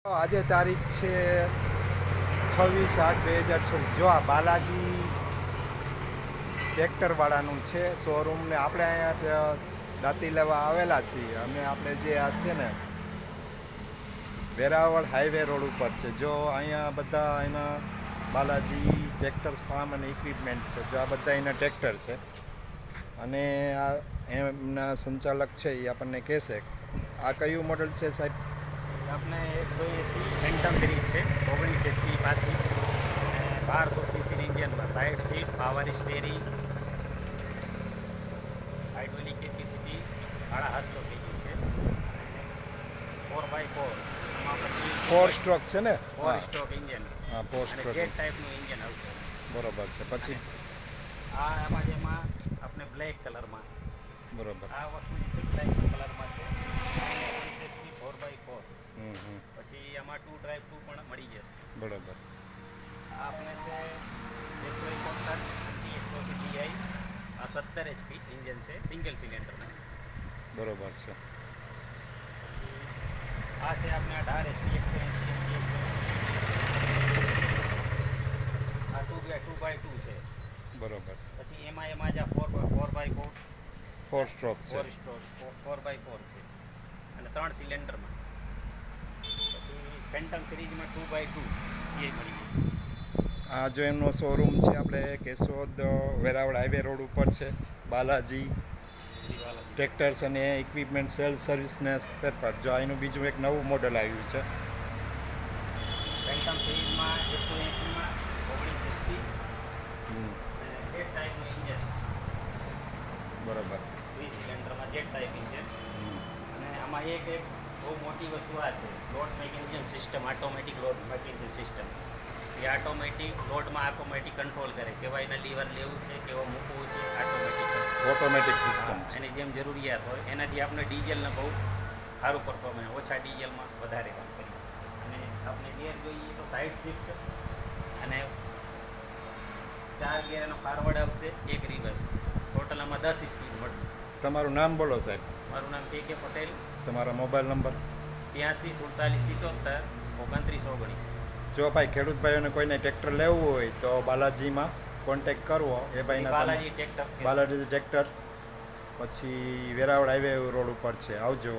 આજે તારીખ છે 26/8/2026। જો આ બાલાજી ટ્રેક્ટરવાળાનું છે શોરૂમ ને આપણે અહીંયા દાંતી લેવા આવેલા છીએ અને આપણે જે આ છે ને વેરાવળ હાઈવે રોડ ઉપર છે। જો અહીંયા બધા એના બાલાજી ટ્રેક્ટર્સ ફાર્મ અને ઇક્વિપમેન્ટ છે। જો આ બધા એના ટ્રેક્ટર છે અને આ એમના સંચાલક છે એ આપણને કહેશે આ કયું મોડલ છે સાહેબ। આપણે 180 ફેન્ટમ સિરીઝ છે 19 HP પાછી 1200 cc ઇન્જિનમાં 60 seat power steering hydraulic capacity 750 kg છે 4x4 એમાં પછી 4 સ્ટ્રોક છે ને 4 સ્ટ્રોક ઇન્જિન હા 4 સ્ટ્રોક જેટ ટાઈપનું ઇન્જિન આવશે બરોબર છે। પછી આમાં જેમાં આપણે બ્લેક કલરમાં બરોબર આ વસ્તુ બ્લેક કલરમાં છે 4x4 પછી આમાં 2 ડ્રાઈવ 2 પણ મળી જશે બરોબર। આ આપણે છે 171 DI આ 17 HP ઇન્જિન છે સિંગલ સિલિન્ડરમાં બરોબર છે। આ છે આપણે 18 HP 180 આ 2x2 છે બરોબર। પછી એમાં જ આ 4x4 4 સ્ટ્રોક છે 4 સ્ટ્રોક 4x4 છે અને 3 સિલિન્ડરમાં પછી ફેન્ટમ સિરીઝમાં 2x2 એ મળી જશે। આ જો એમનો શોરૂમ છે આપણે કેશોદ વેરાવળ હાઈવે રોડ ઉપર છે બાલાજી ટ્રેક્ટર્સ અને ઇક્વિપમેન્ટ સેલ્સ સર્વિસ ને સ્પેર પાર્ટ। જો એનું બીજું એક નવું મોડલ આવ્યું છે ફેન્ટમ સિરીઝમાં 180માં 19 HP જેટ ટાઈપનું ઇન્જિન બરોબર 3 સિલિન્ડરમાં જેટ ટાઈપ ઇન્જિન અને આમાં એક બહુ મોટી વસ્તુ આ છે load making engine system automatic load making system એ ઓટોમેટિક લોડમાં ઓટોમેટિક કંટ્રોલ કરે કેવા એના લીવર લેવું છે કેવા મૂકવું છે ઓટોમેટિક સિસ્ટમ છે એની જેમ જરૂરિયાત હોય એનાથી આપણે ડીઝલને બહુ સારું પરફોર્મન્સ ઓછા ડીઝલમાં વધારે કામ કરી શકીએ અને આપણે ગિયર જોઈએ તો સાઈડ શિફ્ટ અને 4 ગિયર એનો ફારવર્ડ આવશે 1 રિવર્સ ટોટલ આમાં 10 સ્પીડ મળશે। તમારું નામ બોલો સાહેબ। મારું નામ કે પટેલ તમારા મોબાઈલ નંબર 83 47 77 29 19। જો ભાઈ ખેડૂત ભાઈઓને કોઈને ટ્રેક્ટર લેવું હોય તો બાલાજીમાં કોન્ટેક કરવો એ ભાઈના બાલાજી ટ્રેક્ટર બાલાજી ટ્રેક્ટર પછી વેરાવળ હાઈવે રોડ ઉપર છે। આવજો।